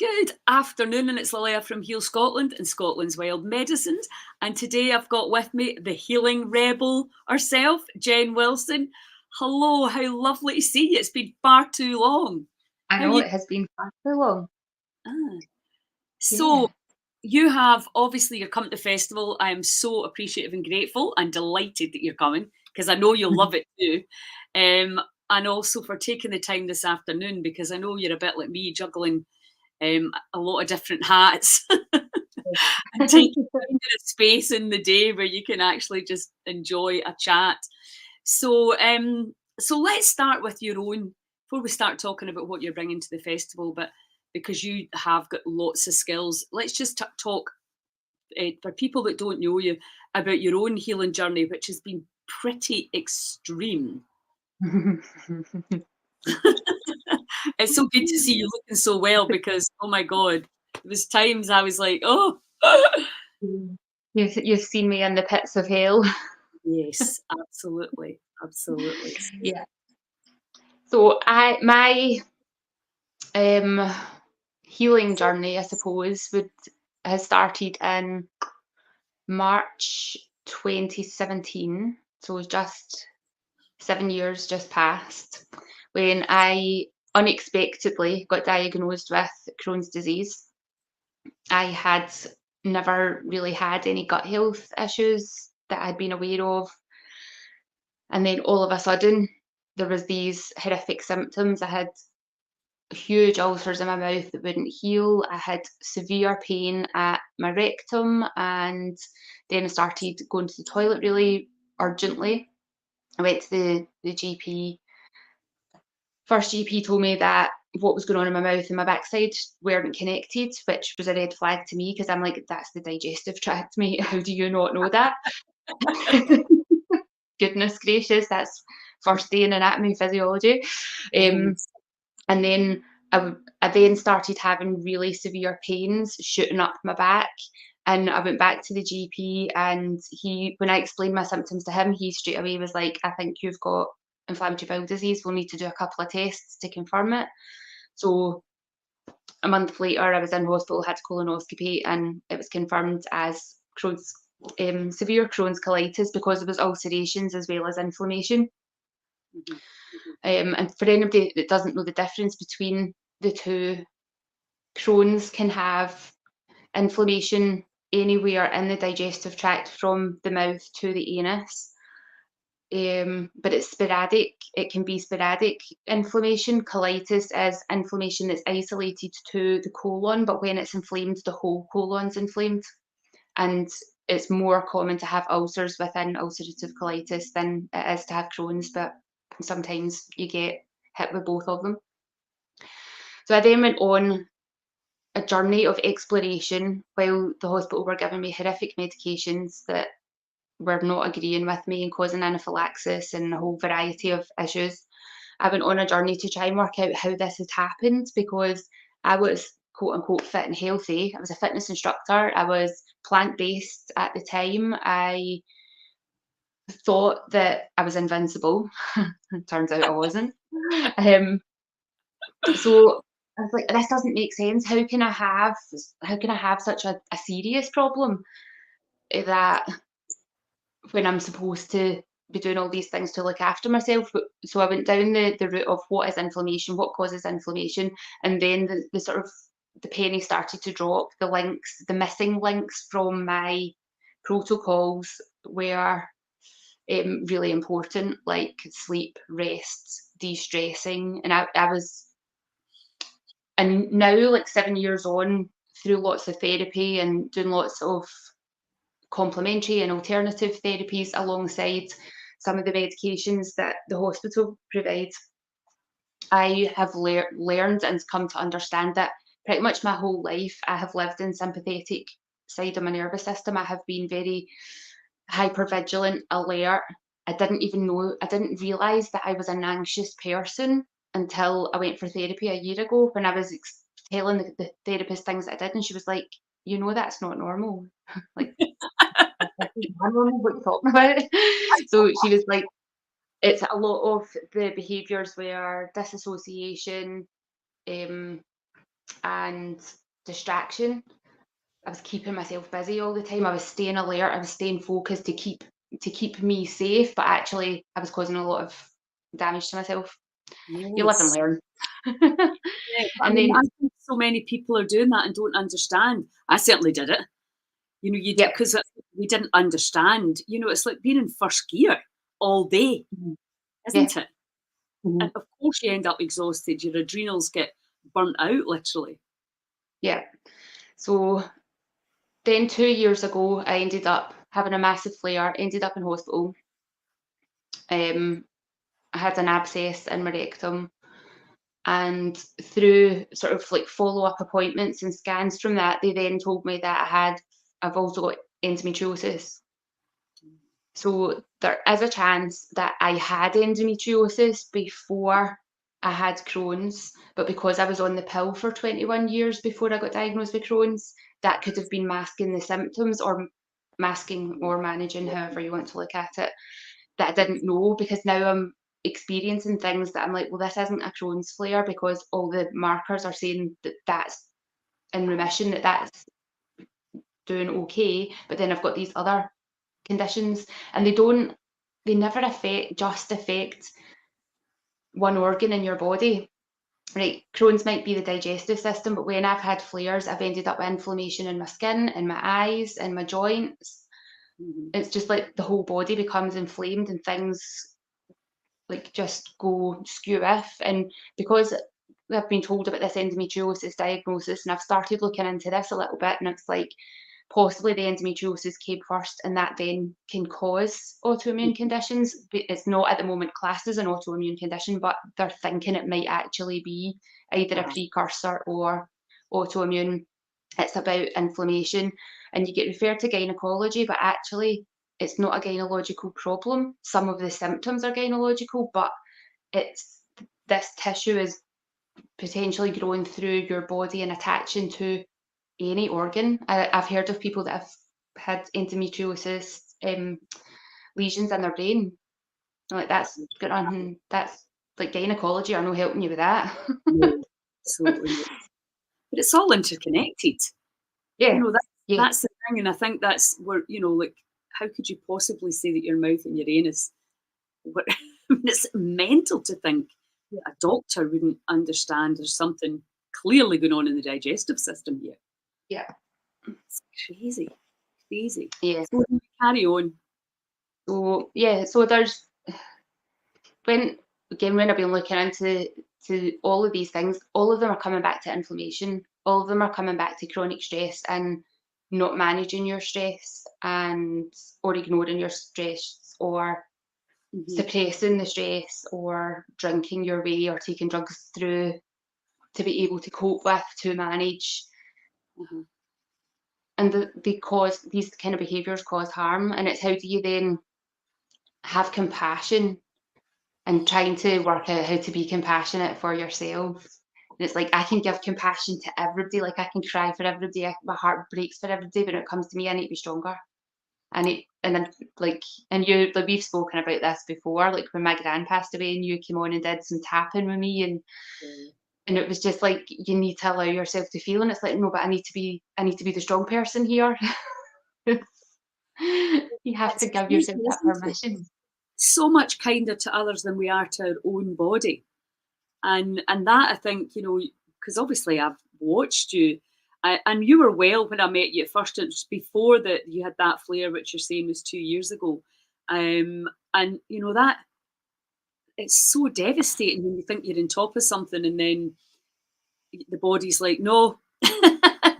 Good afternoon, and it's Lilia from Heal Scotland and Scotland's Wild Medicines. And today I've got with me the healing rebel herself, Jen Wilson. Hello, how lovely to see you. It's been far too long. I How know you? it has been far too long. Ah. Yeah. So you have obviously you're coming to the festival. I am so appreciative and grateful and delighted that you're coming because I know you'll love it too. And also for taking the time this afternoon because I know you're a bit like me, juggling a lot of different hats and taking a space in the day where you can actually just enjoy a chat. So let's start with your own before we start talking about what you're bringing to the festival. But because you have got lots of skills, let's just talk for people that don't know you about your own healing journey, which has been pretty extreme. It's so good to see you looking so well because, oh my God, there was times I was like, oh. You've seen me in the pits of hell. Yes, absolutely, absolutely. Yeah. So my healing journey, I suppose, has started in March 2017. So it was just 7 years just passed when I unexpectedly got diagnosed with Crohn's disease. I had never really had any gut health issues that I'd been aware of. And then all of a sudden, there was these horrific symptoms. I had huge ulcers in my mouth that wouldn't heal. I had severe pain at my rectum, and then I started going to the toilet really urgently. I went to the GP. First GP told me that what was going on in my mouth and my backside weren't connected, which was a red flag to me because I'm like, that's the digestive tract, mate. How do you not know that? Goodness gracious, that's first day in anatomy physiology. Oh, And then I then started having really severe pains shooting up my back. And I went back to the GP, and when I explained my symptoms to him, he straight away was like, I think you've got inflammatory bowel disease. We'll need to do a couple of tests to confirm it. So a month later, I was in hospital, had colonoscopy, and it was confirmed as Crohn's, severe Crohn's colitis because there was ulcerations as well as inflammation. mhm. And for anybody that doesn't know the difference between the two, Crohn's can have inflammation anywhere in the digestive tract from the mouth to the anus. But it's sporadic. It can be sporadic inflammation. Colitis is inflammation that's isolated to the colon, but when it's inflamed, the whole colon's inflamed. And it's more common to have ulcers within ulcerative colitis than it is to have Crohn's, but sometimes you get hit with both of them. So I then went on a journey of exploration while the hospital were giving me horrific medications that were not agreeing with me and causing anaphylaxis and a whole variety of issues. I went on a journey to try and work out how this had happened because I was quote unquote fit and healthy. I was a fitness instructor. I was plant based at the time. I thought that I was invincible. Turns out I wasn't. Um, so I was like, this doesn't make sense. How can I have such a serious problem that when I'm supposed to be doing all these things to look after myself? So I went down the route of what is inflammation, what causes inflammation, and then the sort of the penny started to drop. The missing links from my protocols were really important, like sleep, rest, de-stressing, and and now, like 7 years on, through lots of therapy and doing lots of complementary and alternative therapies alongside some of the medications that the hospital provides, I have learned and come to understand that pretty much my whole life I have lived in sympathetic side of my nervous system. I have been very hyper vigilant, alert. I didn't realise that I was an anxious person until I went for therapy a year ago when I was telling the therapist things that I did, and she was like, you know, that's not normal. Like, normal, what you talking about? So she was like, it's a lot of the behaviours were disassociation, um, and distraction. I was keeping myself busy all the time. I was staying alert. I was staying focused to keep me safe, but actually I was causing a lot of damage to myself. You live and Yes. learn. Yeah, I And mean, then, I think so many people are doing that and don't understand. I certainly did it. You know, you yep. because we didn't understand. You know, it's like being in first gear all day, Mhm. Yeah. isn't it? Mhm. And of course you end up exhausted. Your adrenals get burnt out, literally. Yeah. So then 2 years ago, I ended up having a massive flare, ended up in hospital. I had an abscess in my rectum, and through sort of like follow-up appointments and scans from that, they then told me that I've also got endometriosis. So there is a chance that I had endometriosis before I had Crohn's, but because I was on the pill for 21 years before I got diagnosed with Crohn's, that could have been masking the symptoms, or masking or managing, however you want to look at it, that I didn't know, because now I'm experiencing things that I'm like, well, this isn't a Crohn's flare because all the markers are saying that that's in remission, that that's doing okay. But then I've got these other conditions, and they never affect one organ in your body. Right, Crohn's might be the digestive system, but when I've had flares, I've ended up with inflammation in my skin, in my eyes, in my joints. Mhm. It's just like the whole body becomes inflamed and things like just go skew if. And because I've been told about this endometriosis diagnosis, and I've started looking into this a little bit, and it's like possibly the endometriosis came first, and that then can cause autoimmune conditions. But it's not at the moment classed as an autoimmune condition, but they're thinking it might actually be either a Uh-huh. precursor or autoimmune. It's about inflammation, and you get referred to gynecology, but actually it's not a gynecological problem. Some of the symptoms are gynecological, but it's this tissue is potentially growing through your body and attaching to any organ. I've heard of people that have had endometriosis lesions in their brain. I'm like, that's got nothing. That's like gynecology are no helping you with that. No, absolutely not. But it's all interconnected. You Yeah, know, yeah, that's the thing, and I think that's where, you know, like, how could you possibly say that your mouth and your anus were I mean, it's mental to think yeah, a doctor wouldn't understand there's something clearly going on in the digestive system here. yeah, It's crazy, crazy. yeah. So carry on. So yeah, so there's when when I've been looking into all of these things, all of them are coming back to inflammation. All of them are coming back to chronic stress and not managing your stress, and or ignoring your stress, or Mhm, suppressing the stress, or drinking your way, or taking drugs through to be able to cope with, to manage. mhm. And they cause these kind of behaviors cause harm. And it's how do you then have compassion, and trying to work out how to be compassionate for yourself. And it's like I can give compassion to everybody, like I can cry for everybody, my heart breaks for everybody, but when it comes to me, I need to be stronger. And then like, and you, like we've spoken about this before, like when my gran passed away and you came on and did some tapping with me, Yeah. and it was just like you need to allow yourself to feel, and it's like, no, but I need to be the strong person here. You have to It's give crazy, yourself that isn't it? permission. So much kinder to others than we are to our own body. And that I think, you know, because obviously I've watched you, and you were well when I met you at first. It was before that you had that flare, which you're saying was 2 years ago. And you know that it's so devastating when you think you're on top of something, and then the body's like, no, Yeah.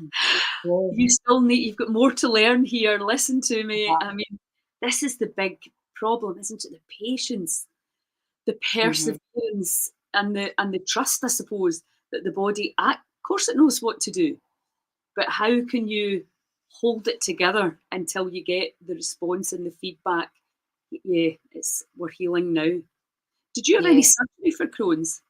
you still need. You've got more to learn here. Listen to me. Uh-huh. I mean, this is the big problem, isn't it? The patience, the Mhm. perseverance, and the trust, I suppose, that the body of course it knows what to do, but how can you hold it together until you get the response and the feedback? Yeah, it's we're healing now. Did you have any Yeah. surgery for Crohn's?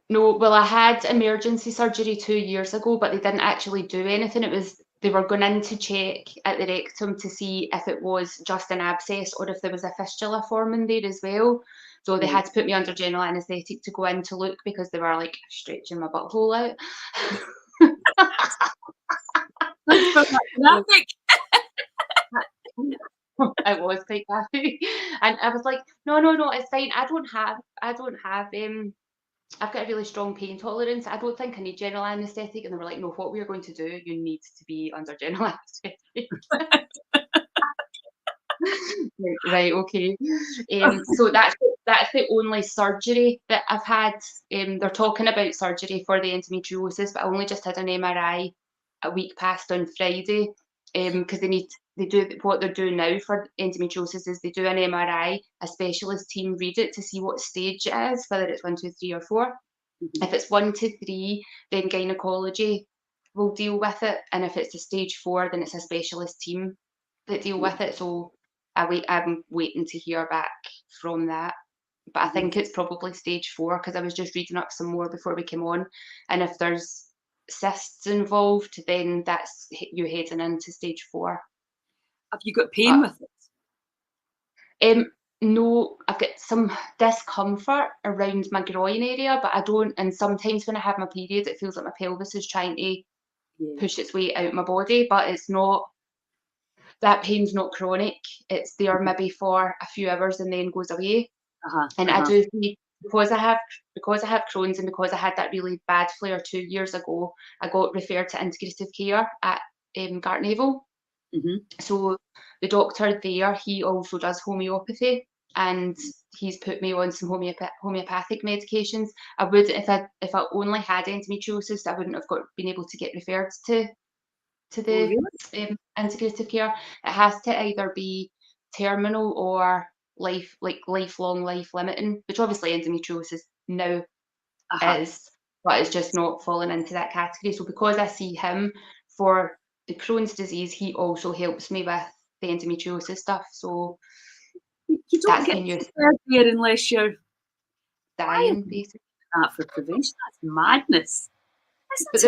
No, well, I had emergency surgery 2 years ago, but they didn't actually do anything. It was they were going in to check at the rectum to see if it was just an abscess or if there was a fistula forming there as well. So they Right. had to put me under general anaesthetic to go in to look because they were like stretching my butthole out. Thanks for that graphic. It was quite graphic. And I was like, no, no, no, it's fine. I don't have I've got a really strong pain tolerance. I don't think I need general anaesthetic. And they were like, no, what we are going to do, you need to be under general anaesthetic. Right, okay. So that's the only surgery that I've had. They're talking about surgery for the endometriosis, but I only just had an MRI a week past on Friday. Because they do what they're doing now for endometriosis is they do an MRI, a specialist team read it to see what stage it is, whether it's 1, 2, 3, or 4. If it's 1 to 3, then gynecology will deal with it, and if it's a stage 4, then it's a specialist team that deal with it. So I'm waiting to hear back from that. But I think it's probably stage 4 because I was just reading up some more before we came on, and if there's cysts involved, then that's you heading into stage 4. Have you got pain But with it? no, I've got some discomfort around my groin area, but I don't. And sometimes when I have my period, it feels like my pelvis is trying to Yeah. push its weight out my body, but it's not. That pain's not chronic. It's there maybe for a few hours and then goes away. Uh-huh. And I do see because I have Crohn's and because I had that really bad flare 2 years ago, I got referred to integrative care at Gartnavel. So the doctor there, he also does homeopathy, and he's put me on some homeopathic medications. I would if I only had endometriosis, I wouldn't have been able to get referred to Oh, the really? integrative care. It has to either be terminal or lifelong, life limiting, which obviously endometriosis now Uh-huh. is, but it's just not falling into that category. So because I see him for the Crohn's disease, he also helps me with the endometriosis stuff. So You don't that's get been used referred there unless you're why dying basically. that for prevention? That's madness, But isn't it?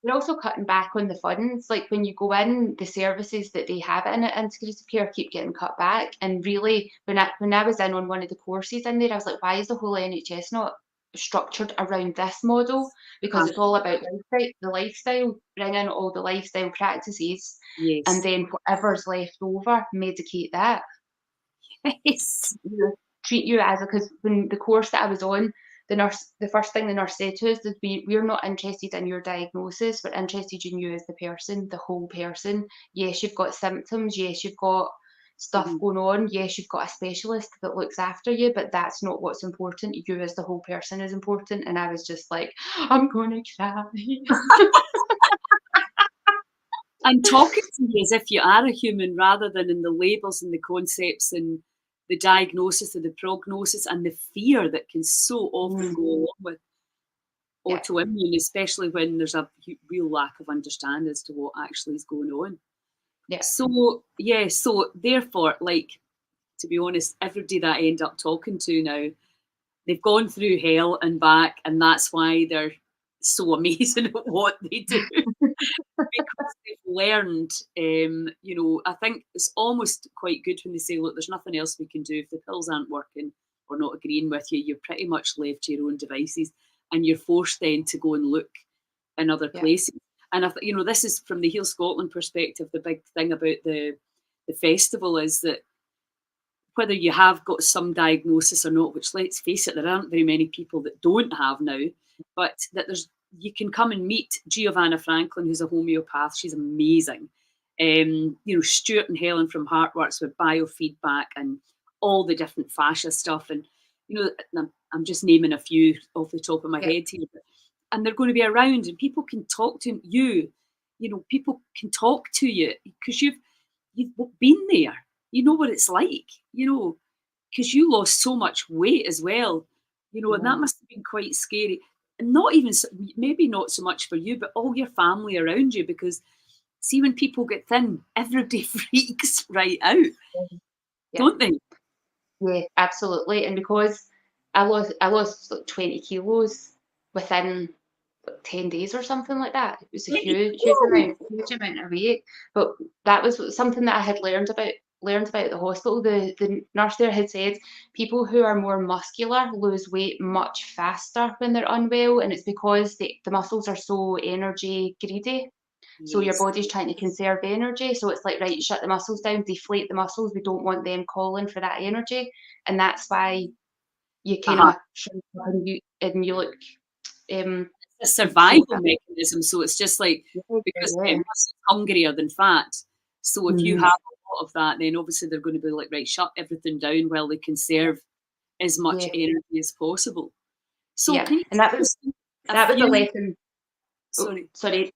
they're also cutting back on the funds. Like when you go in, the services that they have in it, integrative care, keep getting cut back. And really, when I was in on one of the courses in there, I was like, why is the whole NHS not structured around this model? Because it's all about the lifestyle, bring in all the lifestyle practices, and Yes. then whatever's left over, medicate that. Yes. You know, treat you as because when the course that I was on, the first thing the nurse said to us is we're not interested in your diagnosis, we're interested in you as the person, the whole person. Yes, you've got symptoms, yes, you've got stuff going on, yes, you've got a specialist that looks after you, but that's not what's important. You as the whole person is important. And I was just like, I'm gonna cry. And talking to you as if you are a human rather than in the labels and the concepts and the diagnosis or the prognosis and the fear that can so often go along with Yeah, autoimmune, especially when there's a real lack of understanding as to what actually is going on. yeah, So, yeah, so therefore, like, to be honest, everybody that I end up talking to now, they've gone through hell and back, and that's why they're so amazing at what they do. Because they've learned, I think it's almost quite good when they say, look, there's nothing else we can do. If the pills aren't working or not agreeing with you, you're pretty much left to your own devices and you're forced then to go and look in other yeah, places. And this is from the Heal Scotland perspective. The big thing about the festival is that whether you have got some diagnosis or not, which let's face it, there aren't very many people that don't have now, but that you can come and meet Giovanna Franklin, who's a homeopath. She's amazing. Stuart and Helen from Heartworks with biofeedback and all the different fascia stuff. And, I'm just naming a few off the top of my yeah. head here. And they're going to be around and people can talk to you. People can talk to you because you've been there. You know what it's like, because you lost so much weight as well, and that must have been quite scary. And not even, maybe not so much for you, but all your family around you, because see, when people get thin, everybody freaks right out, Yeah. don't they? Yeah, absolutely. And because I lost like 20 kilos within like 10 days or something like that. It was a huge amount of weight. But that was something that I had learned about learned about at the hospital, the nurse there had said people who are more muscular lose weight much faster when they're unwell, and it's because the muscles are so energy greedy. So your Yes. body's trying to conserve energy. So it's like, right, shut the muscles down, deflate the muscles. We don't want them calling for that energy. And that's why you kind Uh-huh. of shrink up and you look A so survival mechanism. So it's just like, because yeah. muscle's hungrier than fat. So if you Mhm. have a lot of that, then obviously they're going to be like, right, shut everything down while they conserve as much Yeah. energy as possible. So Yeah. can you And take us through a that was a few? lesson. Oh, Sorry. sorry.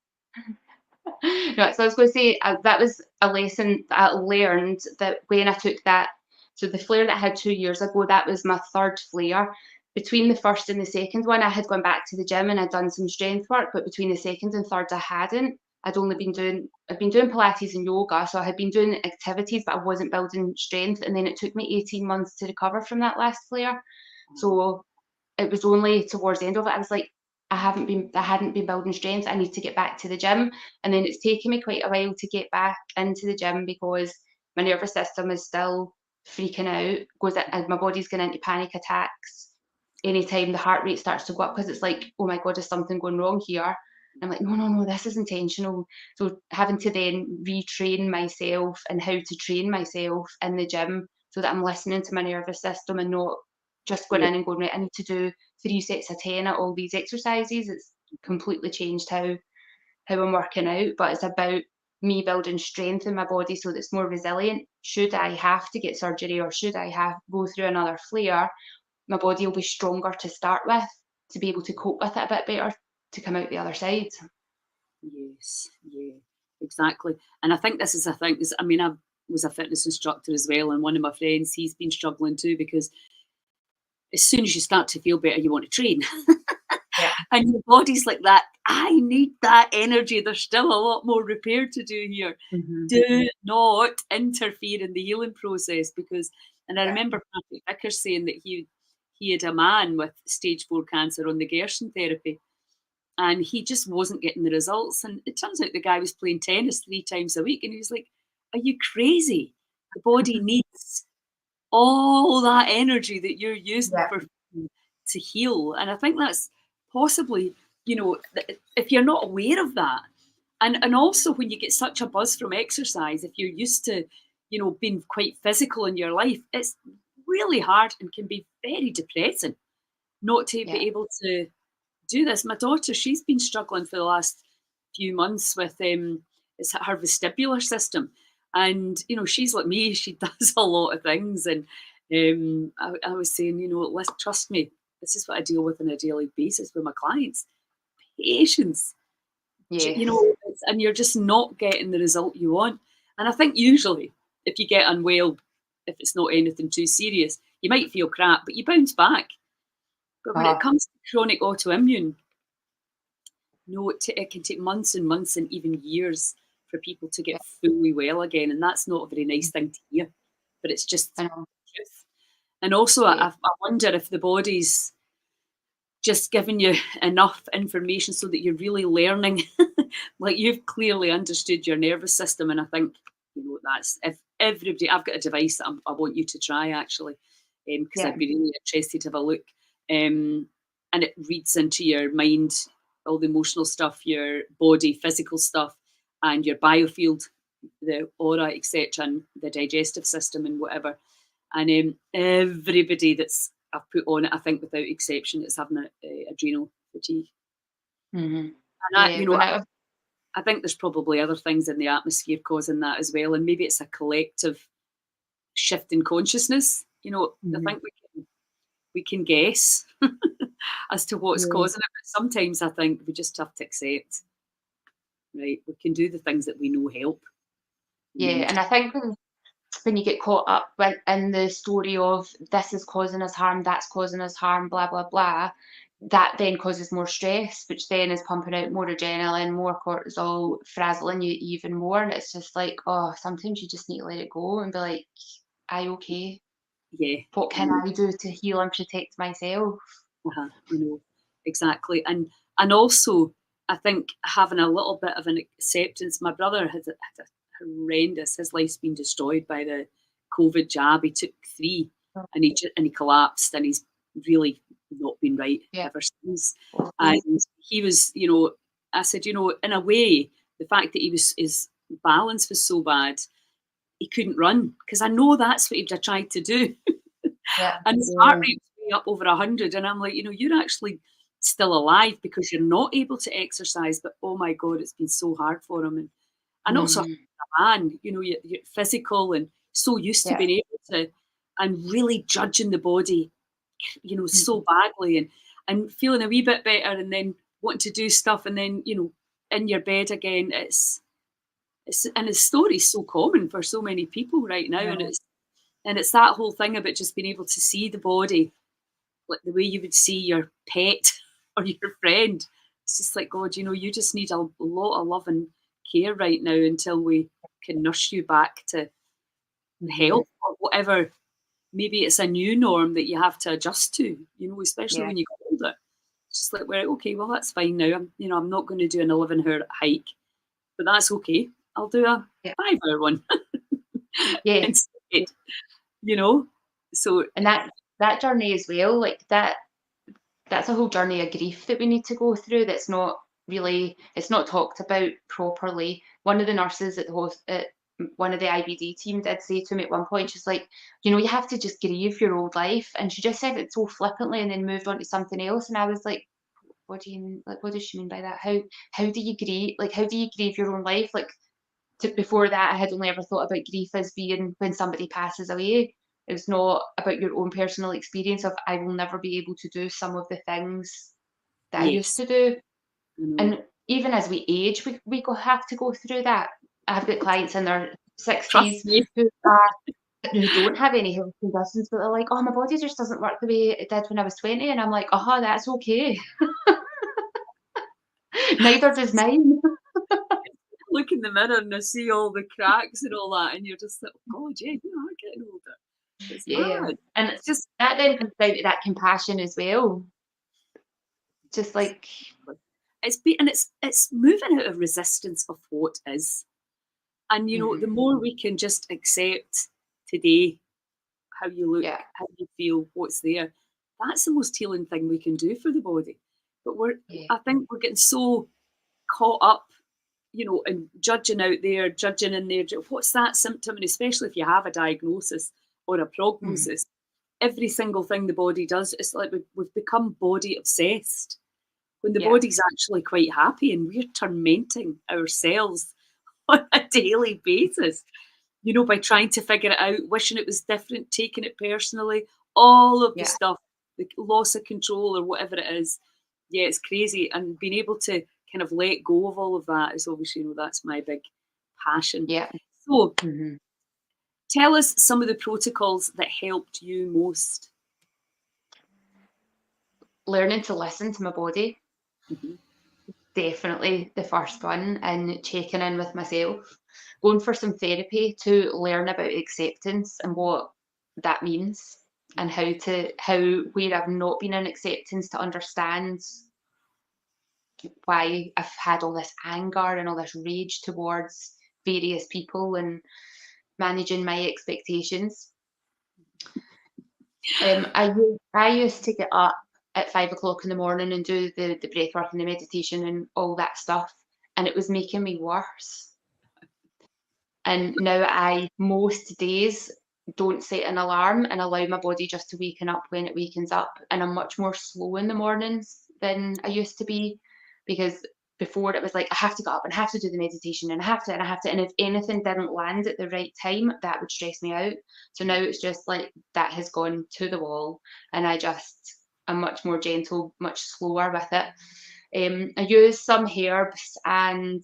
No, so I was going to say that was a lesson that I learned that when I took that. So the flare that I had 2 years ago, that was my third flare. Between the first and the second one, I had gone back to the gym and I'd done some strength work, but between the second and third, I hadn't. I'd been doing Pilates and yoga, so I had been doing activities, but I wasn't building strength. And then it took me 18 months to recover from that last flare. So it was only towards the end of it, I was like, I hadn't been building strength. I need to get back to the gym. And then it's taken me quite a while to get back into the gym because my nervous system is still freaking out, and my body's going into panic attacks anytime the heart rate starts to go up because it's like, oh my God, is something going wrong here? And I'm like, no, no, no, this is intentional. So having to then retrain myself and how to train myself in the gym so that I'm listening to my nervous system and not just going Yeah. in and going, right, I need to do 3 sets of 10 at all these exercises. It's completely changed how I'm working out, but it's about me building strength in my body so that it's more resilient. Should I have to get surgery or should I have go through another flare, my body will be stronger to start with to be able to cope with it a bit better to come out the other side. Yes, yeah, exactly. And I think this is a thing. I mean, I was a fitness instructor as well, and one of my friends, he's been struggling too because as soon as you start to feel better, you want to train. Yeah. And your body's like that. I need that energy. There's still a lot more repair to do here. Mhm. Do not interfere in the healing process because, and I Yeah. remember Patrick Vickers saying that he had a man with stage 4 cancer on the Gerson therapy, and he just wasn't getting the results. And it turns out the guy was playing tennis 3 times a week, and he was like, "Are you crazy? The body needs all that energy that you're using Yeah. for to heal." And I think that's possibly, if you're not aware of that, and also when you get such a buzz from exercise, if you're used to, being quite physical in your life, it's really hard and can be very depressing not to Yeah. be able to do this. My daughter, she's been struggling for the last few months with it's her vestibular system, and she's like me. She does a lot of things, and I was saying, let's trust me. This is what I deal with on a daily basis with my clients. Patience, Yes. and you're just not getting the result you want. And I think usually, if you get unwell, if it's not anything too serious, you might feel crap, but you bounce back. But when it Uh, comes to chronic autoimmune, no, it can take months and months and even years for people to yeah. get fully well again, and that's not a very nice thing to hear, but it's just I know. the truth. And also, Yeah. I wonder if the body's just giving you enough information so that you're really learning. Like you've clearly understood your nervous system, and I think that's if everybody. I've got a device that I want you to try actually, because Yeah. I'd be really interested to have a look. And it reads into your mind, all the emotional stuff, your body, physical stuff, and your biofield, the aura, etc., and the digestive system and whatever. And everybody that's I've put on it, I think without exception, is having adrenal fatigue. Mhm. And Yeah. When I I think there's probably other things in the atmosphere causing that as well, and maybe it's a collective shift in consciousness. I Mhm. think we can guess as to what's Yeah. causing it, but sometimes I think we just have to accept, right? We can do the things that we know help, and then Yeah. we And just I think when you get caught up in the story of this is causing us harm, that's causing us harm, blah blah blah, that then causes more stress, which then is pumping out more adrenaline, more cortisol, frazzling you even more. And it's just like, oh, sometimes you just need to let it go and be like, "Are you okay? yeah, What I can know. I do to heal and protect myself?" Uh-huh, I know exactly, and also I think having a little bit of an acceptance. My brother had a horrendous. His life's been destroyed by the COVID jab. He took 3 and he collapsed, and he's really not been right Yeah. ever since. Oh, And he was, I said, in a way, the fact that his balance was so bad, he couldn't run, because I know that's what he'd have tried to do. yeah. And his heart rate was way up over 100, and I'm like, you're actually still alive because you're not able to exercise, but oh my God, it's been so hard for him. And also Mhm. a man, you're physical and so used to Yeah. being able to, and really judging the body, so Mhm. badly, and feeling a wee bit better, and then wanting to do stuff, and then, in your bed again. And his story's so common for so many people right now, and Yeah. it's that whole thing about just being able to see the body like the way you would see your pet or your friend. It's just like, God, you just need a lot of love and care right now until we can nurse you back to Mhm. health or whatever. Maybe it's a new norm that you have to adjust to, especially Yeah. when you get older. It's just like, well, okay, well, that's fine now. I'm not going to do an 11-hour hike, but that's okay. I'll do a Yeah. 5-hour one Yeah. instead, you know? So, And that journey as well, like that's a whole journey of grief that we need to go through that's not really it's not talked about properly. One of the nurses at one of the IBD team did say to me at one point, she's like, you have to just grieve your old life. And she just said it so flippantly and then moved on to something else. And I was like, what do you mean? Like, what does she mean by that? How do you grieve? Like, how do you grieve your own life? Like, before that, I had only ever thought about grief as being when somebody passes away. It's not about your own personal experience of I will never be able to do some of the things that I used yes, to do. I know. And even as we age, have to go through that. I've got clients in their Trust 60s me. who don't have any health conditions, but they're like, oh, my body just doesn't work the way it did when I was 20. And I'm like, oh, that's okay. Neither does mine. Look in the mirror and I see all the cracks and all that, and you're just like, "Oh God, yeah, you are getting older." It's Yeah. mad. And It's just that then comes down to that compassion as well. Just like, it's moving out of resistance of what is. And the mhm, more we can just accept today how you look, yeah, how you feel, what's there, that's the most healing thing we can do for the body. But yeah, I think we're getting so caught up, and judging out there, judging in there. What's that symptom? And especially if you have a diagnosis or a mhm, prognosis, every single thing the body does, it's like we've become body obsessed when the yeah, body's actually quite happy, and we're tormenting ourselves on a daily basis, by trying to figure it out, wishing it was different, taking it personally, all of the yeah, stuff, the loss of control or whatever it is. Yeah, it's crazy. And being able to kind of let go of all of that is obviously, that's my big passion. yeah, So mhm. tell us some of the protocols that helped you most. Learning to listen to my body, Mhm. definitely the first one, and checking in with myself. Going for some therapy to learn about acceptance and what that means, and how where I've not been in acceptance to understand why I've had all this anger and all this rage towards various people and managing my expectations. I used to get up at 5 o'clock in the morning and do the breath work and the meditation and all that stuff, and it was making me worse. And now I most days don't set an alarm and allow my body just to waken up when it wakens up. And I'm much more slow in the mornings than I used to be, because before it was like I have to get up and I have to do the meditation and I have to and I have to. And if anything didn't land at the right time, that would stress me out. So now it's just like that has gone to the wall, and I'm much more gentle, much slower with it. I use some herbs and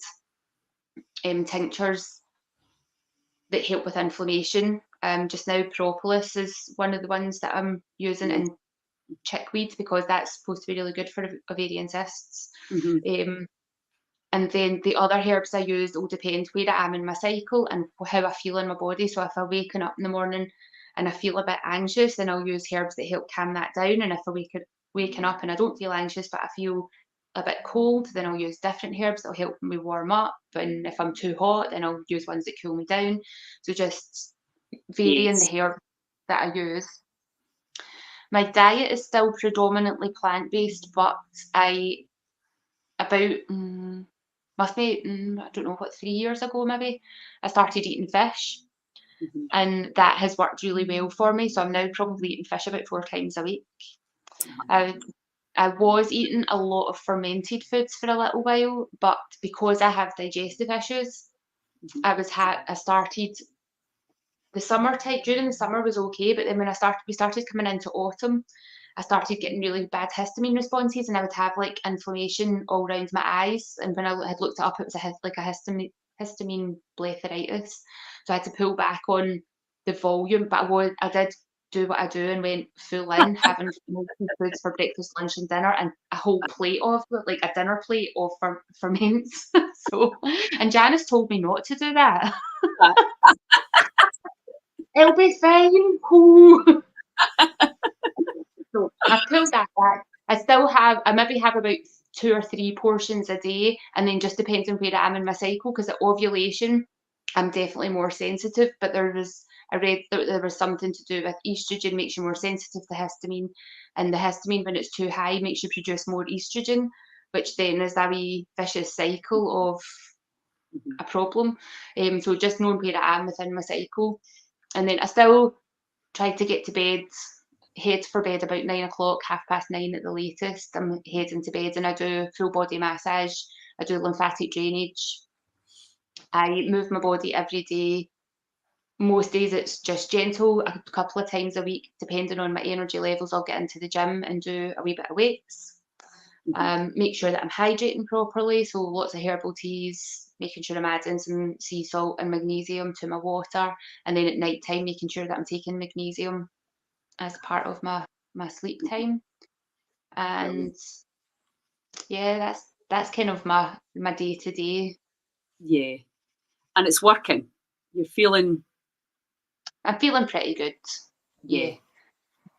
tinctures that help with inflammation. Just now, propolis is one of the ones that I'm using, Yes. and chickweed, because that's supposed to be really good for ovarian cysts. Mhm. Um, and then the other herbs I use all depend where I am in my cycle and how I feel in my body. So if I'm waking up in the morning and I feel a bit anxious, then I'll use herbs that help calm that down. And if waking up and I don't feel anxious, but I feel a bit cold, then I'll use different herbs that'll help me warm up. And if I'm too hot, then I'll use ones that cool me down. So just varying the Yes. herb that I use. My diet is still predominantly plant-based, but about must be I don't know what 3 years ago maybe I started eating fish, Mhm. and that has worked really well for me. So I'm now probably eating fish about 4 times a week. I I was eating a lot of fermented foods for a little while, but because I have digestive issues, Mhm. I started the summertime. During the summer was okay, but then when we started coming into autumn, I started getting really bad histamine responses, and I would have like inflammation all around my eyes. And when I had looked it up, it was like a histamine blepharitis. So I had to pull back on the volume, but I did do what I do and went full in, having fermented foods for breakfast, lunch, and dinner, and a whole plate of like a dinner plate of ferments. So, and Janice told me not to do that. It'll be fine. Ooh. So I pulled that back. I maybe have about 2 or 3 portions a day, and then just depends on where I am in my cycle. Because at ovulation, I'm definitely more sensitive. But I read that there was something to do with estrogen makes you more sensitive to histamine, and the histamine when it's too high makes you produce more estrogen, which then is a wee vicious cycle of Mhm. a problem. So just knowing where I am within my cycle, and then I still try to get to bed, head for bed about 9 o'clock, 9:30 at the latest. I'm heading to bed, and I do full body massage. I do lymphatic drainage. I move my body every day. Most days it's just gentle. A couple of times a week, depending on my energy levels, I'll get into the gym and do a wee bit of weights. Mhm. Make sure that I'm hydrating properly, so lots of herbal teas, making sure I'm adding some sea salt and magnesium to my water, and then at night time making sure that I'm taking magnesium as part of my sleep Mhm. time. Brilliant. And yeah, that's kind of my day to day. Yeah, and it's working. You're feeling I'm feeling pretty good. yeah. Yeah.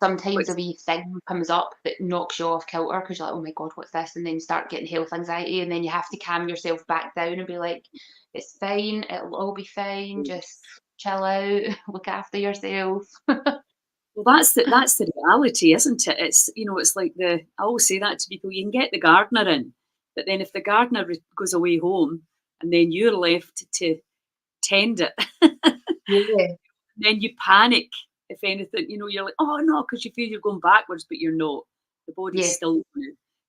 Sometimes a Which wee thing comes up that knocks you off kilter because you're like, oh my God, what's this? And then you start getting health anxiety, and then you have to calm yourself back down and be like, it's fine, it'll all be fine, just yes. chill out, look after yourself. Well, that's the reality, isn't it? It's it's like I always say that to people. You can get the gardener in, but then if the gardener goes away home, and then you're left to tend it, Yeah. then you panic. If anything, you're like, oh no, because you feel you're going backwards, but you're not. The body's Yeah. still,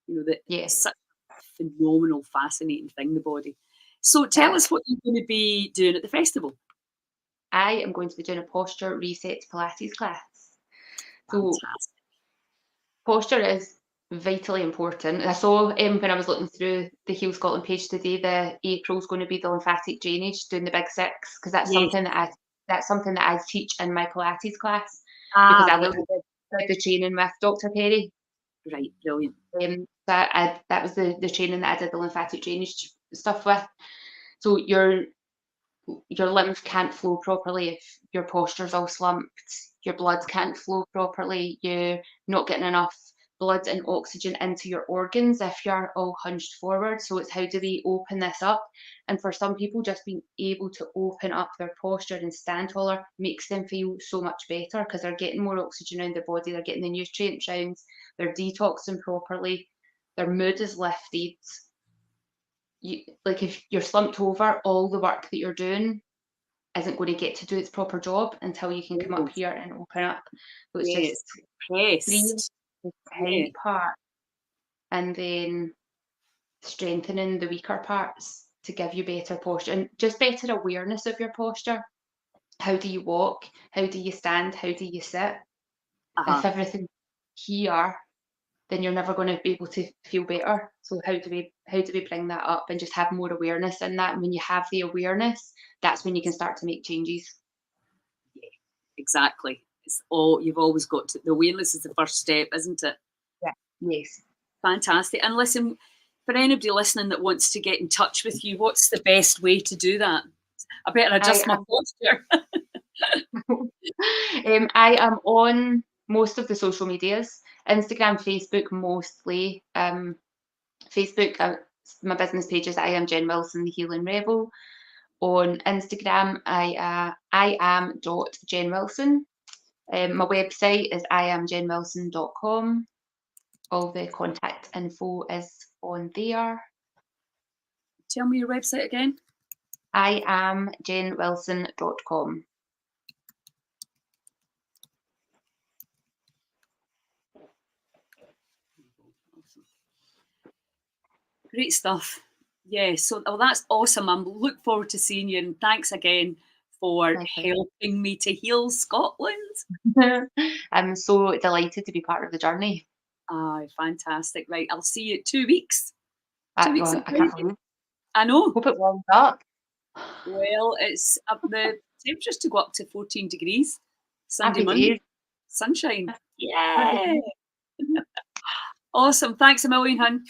that Yeah. it's such a phenomenal, fascinating thing. The body. So tell Uh, us what you're going to be doing at the festival. I am going to be doing a posture reset Pilates class. So Fantastic. posture is vitally important. I saw when I was looking through the Heal Scotland page today, the April's going to be the lymphatic drainage, doing the big six, because Yes. that's something that I teach in my Pilates class, because Ah, I brilliant. did the training with Dr. Perry. Right, brilliant. That was the training that I did the lymphatic drainage stuff with. So your lymph can't flow properly if your posture's all slumped. Your blood can't flow properly. You're not getting enough blood and oxygen into your organs if you're all hunched forward. So it's how do we open this up? And for some people, just being able to open up their posture and stand taller makes them feel so much better because they're getting more oxygen around their body, they're getting the nutrient rounds, they're detoxing properly, their mood is lifted. Like if you're slumped over, all the work that you're doing isn't going to get to do its proper job until you can come up Yes, here and open up. So it's just yes. freeing Pressed. the Yeah. tight part and then strengthening the weaker parts to give you better posture and just better awareness of your posture. How do you walk? How do you stand? How do you sit? If Uh-huh. everything's here, then you're never going to be able to feel better. So how do we bring that up and just have more awareness in that? And when you have the awareness, that's when you can start to make changes. Yeah, exactly. It's all you've always got to the awareness is the first step, isn't it? Yeah. Yes. Fantastic. And listen, for anybody listening that wants to get in touch with you, what's the best way to do that? I better I adjust my posture. I am on most of the social medias, Instagram, Facebook mostly. Facebook, my business page is I am Jen Wilson, the Healing Rebel. On Instagram, I am.jenwilson. My website is iamjenwilson.com. All the contact info is on there. Tell me your website again. iamjenwilson.com. Great stuff. Yeah, so that's awesome. I'm look forward to seeing you, and thanks again for helping me to heal Scotland. I'm so delighted to be part of the journey. Aye, fantastic. Right, I'll see you in 2 weeks. 2 I, weeks well, of I can't Friday. believe. I know. Hope it warms up. Well, it's up the temperatures to go up to 14 degrees. Sunday, Happy Monday. days. Sunshine. Happy Yeah. days. Awesome. Thanks a million, hun.